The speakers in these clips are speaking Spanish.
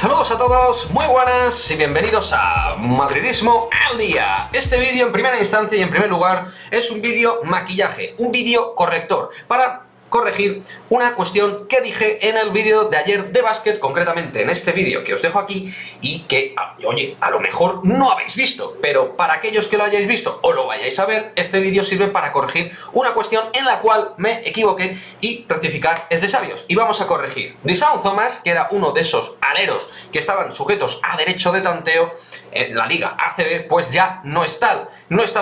Saludos a todos, muy buenas y bienvenidos a Madridismo al Día. Este vídeo en primera instancia y en primer lugar es un vídeo maquillaje, un vídeo corrector para corregir una cuestión que dije en el vídeo de ayer de básquet, concretamente en este vídeo que os dejo aquí y que, oye, a lo mejor no habéis visto, pero para aquellos que lo hayáis visto o lo vayáis a ver, este vídeo sirve para corregir una cuestión en la cual me equivoqué y rectificar es de sabios. Y vamos a corregir. Deshaun Thomas, que era uno de esos aleros que estaban sujetos a derecho de tanteo en la Liga ACB, pues ya no está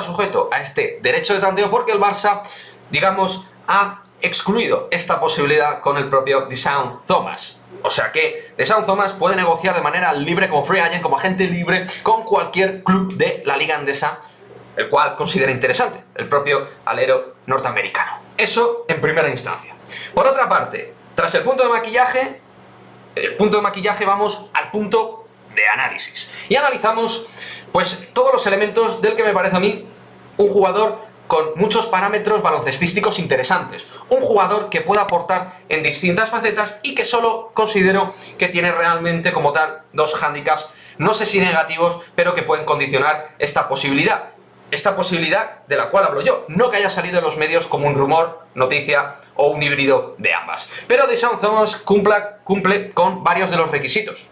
sujeto a este derecho de tanteo porque el Barça, digamos, ha excluido esta posibilidad con el propio Deshaun Thomas. O sea que Deshaun Thomas puede negociar de manera libre como free agent, como agente libre, con cualquier club de la Liga Endesa, el cual considera interesante, el propio alero norteamericano. Eso en primera instancia. Por otra parte, tras el punto de maquillaje, vamos al punto de análisis. Y analizamos, pues, todos los elementos del que me parece a mí un jugador con muchos parámetros baloncestísticos interesantes. Un jugador que pueda aportar en distintas facetas y que solo considero que tiene realmente como tal dos hándicaps, no sé si negativos, pero que pueden condicionar esta posibilidad. Esta posibilidad de la cual hablo yo, no que haya salido en los medios como un rumor, noticia o un híbrido de ambas. Pero Deshaun Thomas cumple con varios de los requisitos.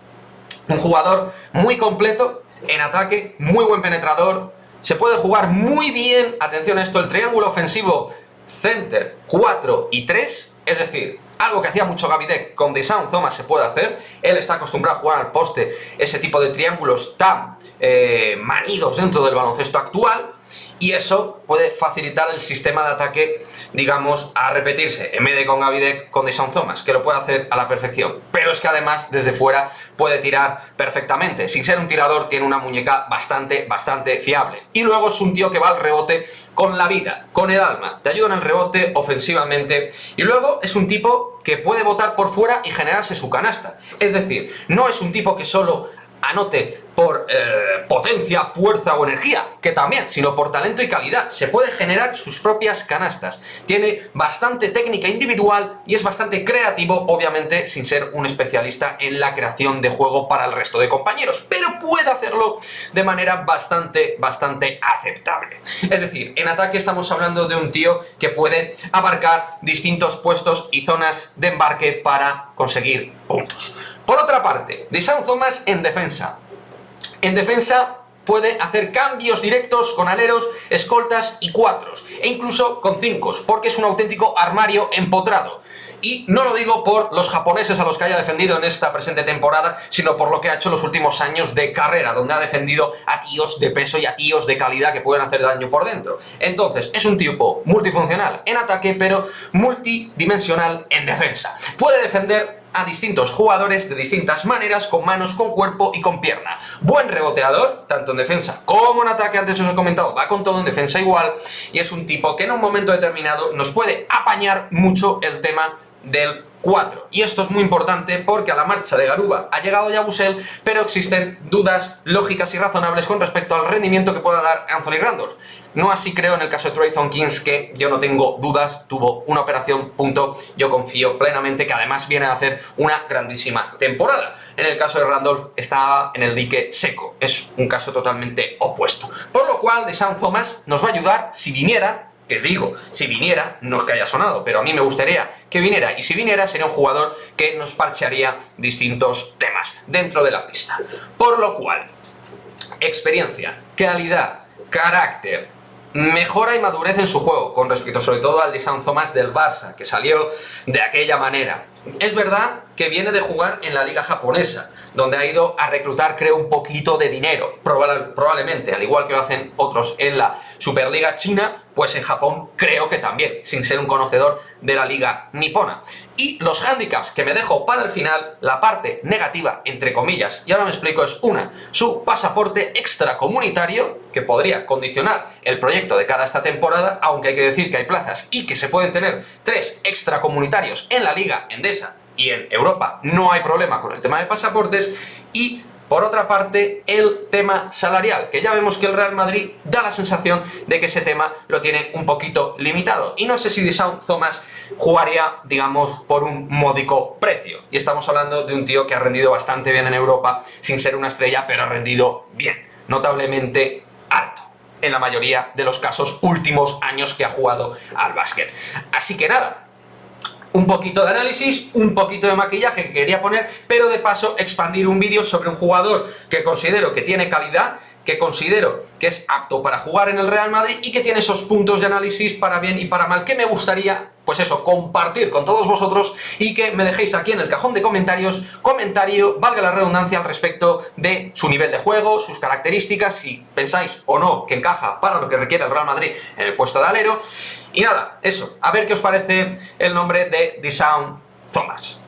Un jugador muy completo en ataque, muy buen penetrador. Se puede jugar muy bien, atención a esto, el triángulo ofensivo center 4 y 3, es decir, algo que hacía mucho Gavidec, con Deshaun Thomas se puede hacer. Él está acostumbrado a jugar al poste ese tipo de triángulos tan manidos dentro del baloncesto actual, y eso puede facilitar el sistema de ataque, digamos, a repetirse, en vez de con Gavidec, con Deshaun Thomas, que lo puede hacer a la perfección. Pero es que además, desde fuera, puede tirar perfectamente. Sin ser un tirador, tiene una muñeca bastante fiable. Y luego es un tío que va al rebote con la vida, con el alma. Te ayuda en el rebote ofensivamente. Y luego es un tipo que puede botar por fuera y generarse su canasta. Es decir, no es un tipo que solo anote por potencia, fuerza o energía, que también, sino por talento y calidad. Se puede generar sus propias canastas. Tiene bastante técnica individual y es bastante creativo, obviamente sin ser un especialista en la creación de juego para el resto de compañeros, pero puede hacerlo de manera bastante aceptable. Es decir, en ataque estamos hablando de un tío que puede abarcar distintos puestos y zonas de embarque para conseguir puntos. Por otra parte, Deshaun Thomas en defensa. En defensa puede hacer cambios directos con aleros, escoltas y cuatros, e incluso con cincos, porque es un auténtico armario empotrado. Y no lo digo por los japoneses a los que haya defendido en esta presente temporada, sino por lo que ha hecho en los últimos años de carrera, donde ha defendido a tíos de peso y a tíos de calidad que pueden hacer daño por dentro. Entonces, es un tipo multifuncional en ataque, pero multidimensional en defensa. Puede defender a distintos jugadores de distintas maneras, con manos, con cuerpo y con pierna. Buen reboteador, tanto en defensa como en ataque, antes os he comentado, va con todo en defensa igual, y es un tipo que en un momento determinado nos puede apañar mucho el tema del 4. Y esto es muy importante porque a la marcha de Garuba ha llegado Yabusel, pero existen dudas lógicas y razonables con respecto al rendimiento que pueda dar Anthony Randolph. No así creo en el caso de Trayvon Kings, que yo no tengo dudas, tuvo una operación, punto. Yo confío plenamente que además viene a hacer una grandísima temporada. En el caso de Randolph estaba en el dique seco, es un caso totalmente opuesto. Por lo cual Deshaun Thomas nos va a ayudar si viniera. Que digo, si viniera, no es que haya sonado, pero a mí me gustaría que viniera, y si viniera sería un jugador que nos parchearía distintos temas dentro de la pista. Por lo cual, experiencia, calidad, carácter, mejora y madurez en su juego, con respecto sobre todo al Deshaun Thomas del Barça, que salió de aquella manera. Es verdad que viene de jugar en la liga japonesa, donde ha ido a reclutar, creo, un poquito de dinero, probablemente, al igual que lo hacen otros en la Superliga China, pues en Japón creo que también, sin ser un conocedor de la liga nipona. Y los handicaps que me dejo para el final, la parte negativa, entre comillas, y ahora me explico, es una, su pasaporte extracomunitario, que podría condicionar el proyecto de cara a esta temporada, aunque hay que decir que hay plazas y que se pueden tener 3 extracomunitarios en la Liga Endesa, y en Europa no hay problema con el tema de pasaportes. Y Por otra parte, el tema salarial, que ya vemos que el Real Madrid da la sensación de que ese tema lo tiene un poquito limitado. Y no sé si Deschamps Thomas jugaría, digamos, por un módico precio. Y estamos hablando de un tío que ha rendido bastante bien en Europa, sin ser una estrella, pero ha rendido bien, notablemente alto, en la mayoría de los casos últimos años que ha jugado al básquet. Así que nada, un poquito de análisis, un poquito de maquillaje que quería poner, pero de paso expandir un vídeo sobre un jugador que considero que tiene calidad, que considero que es apto para jugar en el Real Madrid y que tiene esos puntos de análisis para bien y para mal que me gustaría, pues eso, compartir con todos vosotros y que me dejéis aquí en el cajón de comentarios, comentario, valga la redundancia, al respecto de su nivel de juego, sus características, si pensáis o no que encaja para lo que requiere el Real Madrid en el puesto de alero. Y nada, eso, a ver qué os parece el nombre de Deschamps Thomas.